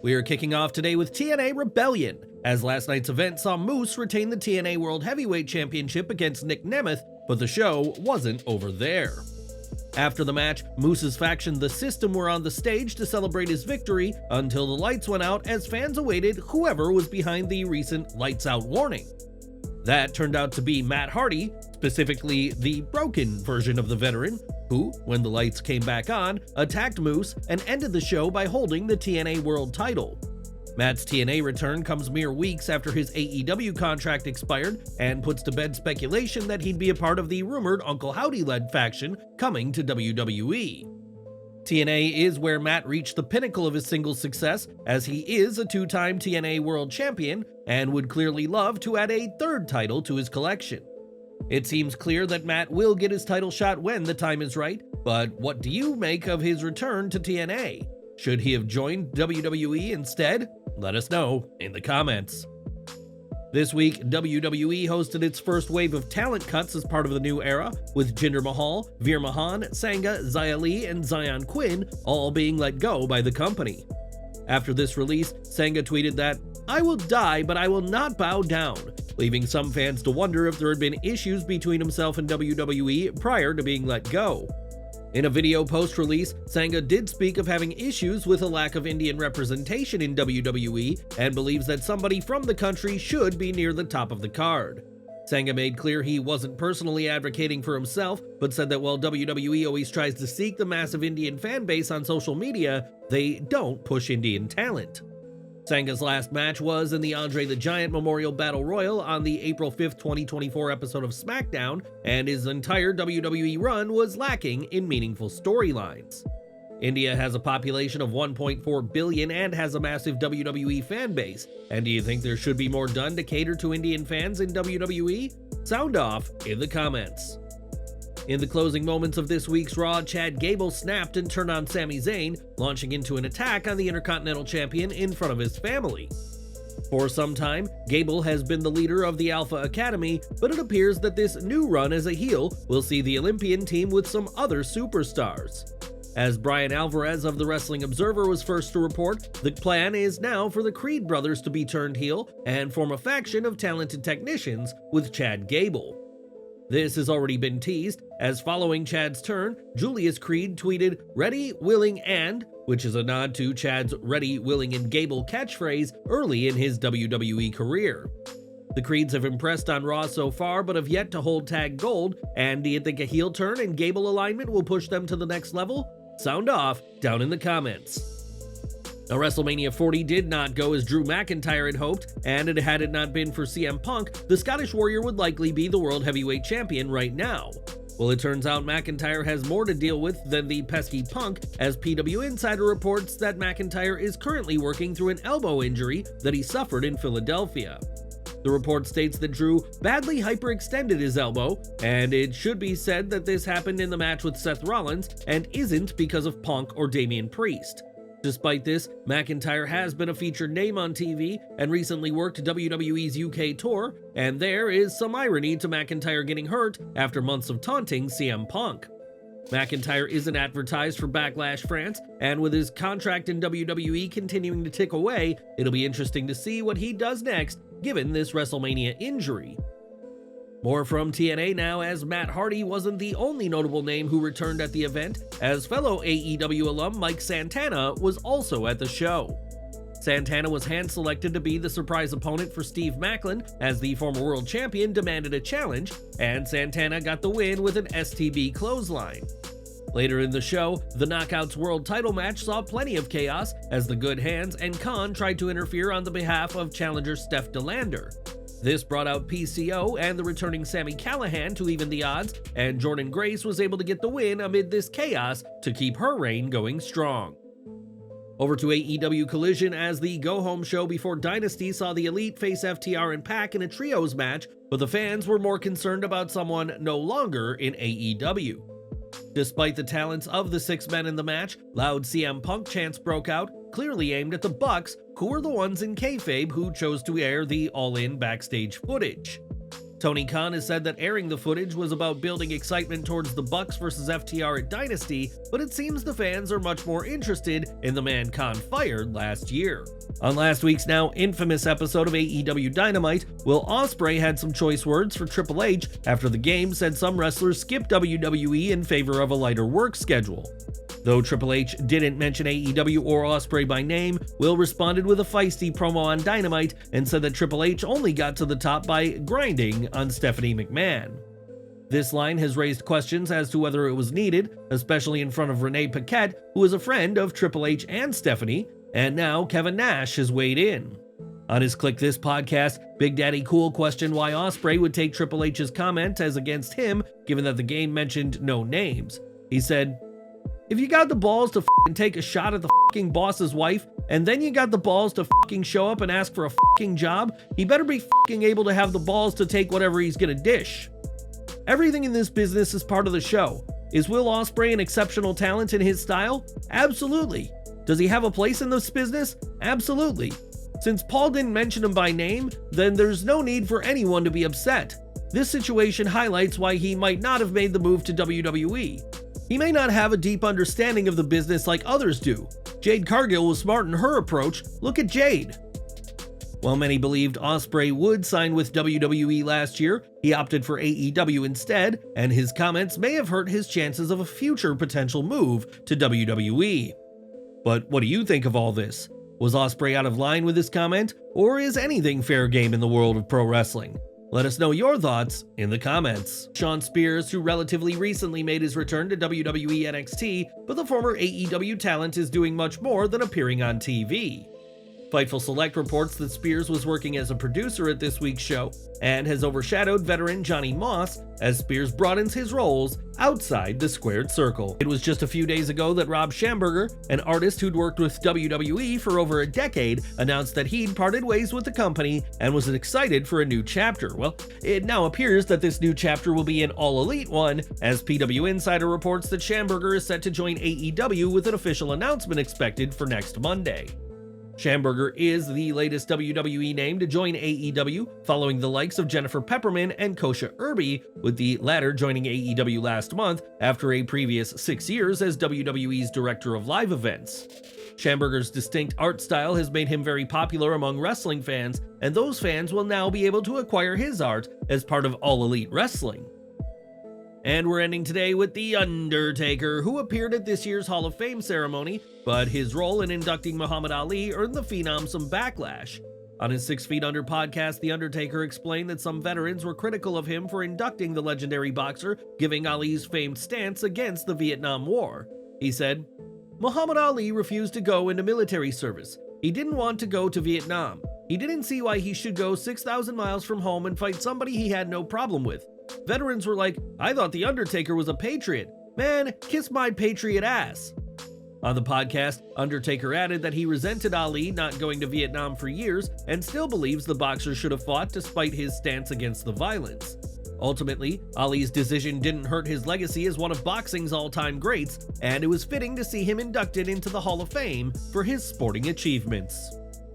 We are kicking off today with TNA Rebellion, as last night's event saw Moose retain the TNA World Heavyweight Championship against Nick Nemeth, but the show wasn't over there. After the match, Moose's faction The System were on the stage to celebrate his victory until the lights went out as fans awaited whoever was behind the recent lights out warning. That turned out to be Matt Hardy, specifically the broken version of the veteran, who, when the lights came back on, attacked Moose and ended the show by holding the TNA World title. Matt's TNA return comes mere weeks after his AEW contract expired and puts to bed speculation that he'd be a part of the rumored Uncle Howdy-led faction coming to WWE. TNA is where Matt reached the pinnacle of his singles success, as he is a two-time TNA World Champion and would clearly love to add a third title to his collection. It seems clear that Matt will get his title shot when the time is right, but what do you make of his return to TNA? Should he have joined WWE instead? Let us know in the comments. This week, WWE hosted its first wave of talent cuts as part of the new era, with Jinder Mahal, Veer Mahan, Sanga, Xia Li, and Zion Quinn all being let go by the company. After this release, Sanga tweeted that, "I will die, but I will not bow down," leaving some fans to wonder if there had been issues between himself and WWE prior to being let go. In a video post-release, Sanga did speak of having issues with a lack of Indian representation in WWE and believes that somebody from the country should be near the top of the card. Sanga made clear he wasn't personally advocating for himself, but said that while WWE always tries to seek the massive Indian fan base on social media, they don't push Indian talent. Sanga's last match was in the Andre the Giant Memorial Battle Royal on the April 5th, 2024 episode of SmackDown, and his entire WWE run was lacking in meaningful storylines. India has a population of 1.4 billion and has a massive WWE fan base, and do you think there should be more done to cater to Indian fans in WWE? Sound off in the comments. In the closing moments of this week's Raw, Chad Gable snapped and turned on Sami Zayn, launching into an attack on the Intercontinental Champion in front of his family. For some time, Gable has been the leader of the Alpha Academy, but it appears that this new run as a heel will see the Olympian team with some other superstars. As Brian Alvarez of the Wrestling Observer was first to report, the plan is now for the Creed brothers to be turned heel and form a faction of talented technicians with Chad Gable. This has already been teased, as following Chad's turn, Julius Creed tweeted, "Ready, willing, and," which is a nod to Chad's Ready, Willing, and Gable catchphrase early in his WWE career. The Creeds have impressed on Raw so far, but have yet to hold tag gold, and do you think a heel turn and Gable alignment will push them to the next level? Sound off down in the comments. Now, WrestleMania 40 did not go as Drew McIntyre had hoped, and had it not been for CM Punk, the Scottish Warrior would likely be the World Heavyweight Champion right now. Well, it turns out McIntyre has more to deal with than the pesky Punk, as PW Insider reports that McIntyre is currently working through an elbow injury that he suffered in Philadelphia. The report states that Drew badly hyperextended his elbow, and it should be said that this happened in the match with Seth Rollins and isn't because of Punk or Damian Priest. Despite this, McIntyre has been a featured name on TV and recently worked WWE's UK tour, and there is some irony to McIntyre getting hurt after months of taunting CM Punk. McIntyre isn't advertised for Backlash France, and with his contract in WWE continuing to tick away, it'll be interesting to see what he does next, given this WrestleMania injury. More from TNA now, as Matt Hardy wasn't the only notable name who returned at the event, as fellow AEW alum Mike Santana was also at the show. Santana was hand-selected to be the surprise opponent for Steve Maclin, as the former world champion demanded a challenge, and Santana got the win with an STB clothesline. Later in the show, the Knockouts World title match saw plenty of chaos, as the Good Hands and Khan tried to interfere on the behalf of challenger Steph DeLander. This brought out PCO and the returning Sami Callihan to even the odds, and Jordynne Grace was able to get the win amid this chaos to keep her reign going strong. Over to AEW Collision, as the go-home show before Dynasty saw the Elite face FTR and PAC in a trios match, but the fans were more concerned about someone no longer in AEW. Despite the talents of the six men in the match, loud CM Punk chants broke out, clearly aimed at the Bucks, who were the ones in kayfabe who chose to air the all-in backstage footage. Tony Khan has said that airing the footage was about building excitement towards the Bucks versus FTR at Dynasty, but it seems the fans are much more interested in the man Khan fired last year. On last week's now infamous episode of AEW Dynamite, Will Ospreay had some choice words for Triple H after the game said some wrestlers skip WWE in favor of a lighter work schedule. Though Triple H didn't mention AEW or Ospreay by name, Will responded with a feisty promo on Dynamite and said that Triple H only got to the top by grinding on Stephanie McMahon. This line has raised questions as to whether it was needed, especially in front of Renee Paquette, who is a friend of Triple H and Stephanie, and now Kevin Nash has weighed in. On his Click This podcast, Big Daddy Cool questioned why Ospreay would take Triple H's comment as against him, given that the game mentioned no names. He said, "If you got the balls to f***ing take a shot at the f***ing boss's wife, and then you got the balls to f***ing show up and ask for a f***ing job, he better be f***ing able to have the balls to take whatever he's gonna dish. Everything in this business is part of the show. Is Will Ospreay an exceptional talent in his style? Absolutely. Does he have a place in this business? Absolutely. Since Paul didn't mention him by name, then there's no need for anyone to be upset. This situation highlights why he might not have made the move to WWE. He may not have a deep understanding of the business like others do. Jade Cargill was smart in her approach. Look at Jade." While many believed Ospreay would sign with WWE last year, he opted for AEW instead, and his comments may have hurt his chances of a future potential move to WWE. But what do you think of all this? Was Ospreay out of line with his comment, or is anything fair game in the world of pro wrestling? Let us know your thoughts in the comments. Shawn Spears, who relatively recently made his return to WWE NXT, but the former AEW talent is doing much more than appearing on TV. Fightful Select reports that Spears was working as a producer at this week's show and has overshadowed veteran Johnny Moss as Spears broadens his roles outside the squared circle. It was just a few days ago that Rob Schamberger, an artist who'd worked with WWE for over a decade, announced that he'd parted ways with the company and was excited for a new chapter. Well, it now appears that this new chapter will be an all-elite one, as PW Insider reports that Schamberger is set to join AEW with an official announcement expected for next Monday. Schamberger is the latest WWE name to join AEW, following the likes of Jennifer Pepperman and Kosha Irby, with the latter joining AEW last month after a previous 6 years as WWE's Director of Live Events. Schamberger's distinct art style has made him very popular among wrestling fans, and those fans will now be able to acquire his art as part of All Elite Wrestling. And we're ending today with The Undertaker, who appeared at this year's Hall of Fame ceremony, but his role in inducting Muhammad Ali earned the Phenom some backlash. On his 6 Feet Under podcast, The Undertaker explained that some veterans were critical of him for inducting the legendary boxer, giving Ali's famed stance against the Vietnam War. He said, "Muhammad Ali refused to go into military service. He didn't want to go to Vietnam. He didn't see why he should go 6,000 miles from home and fight somebody he had no problem with. Veterans were like, 'I thought The Undertaker was a patriot.' Man, kiss my patriot ass." On the podcast, Undertaker added that he resented Ali not going to Vietnam for years and still believes the boxer should have fought despite his stance against the violence. Ultimately, Ali's decision didn't hurt his legacy as one of boxing's all-time greats, and it was fitting to see him inducted into the Hall of Fame for his sporting achievements.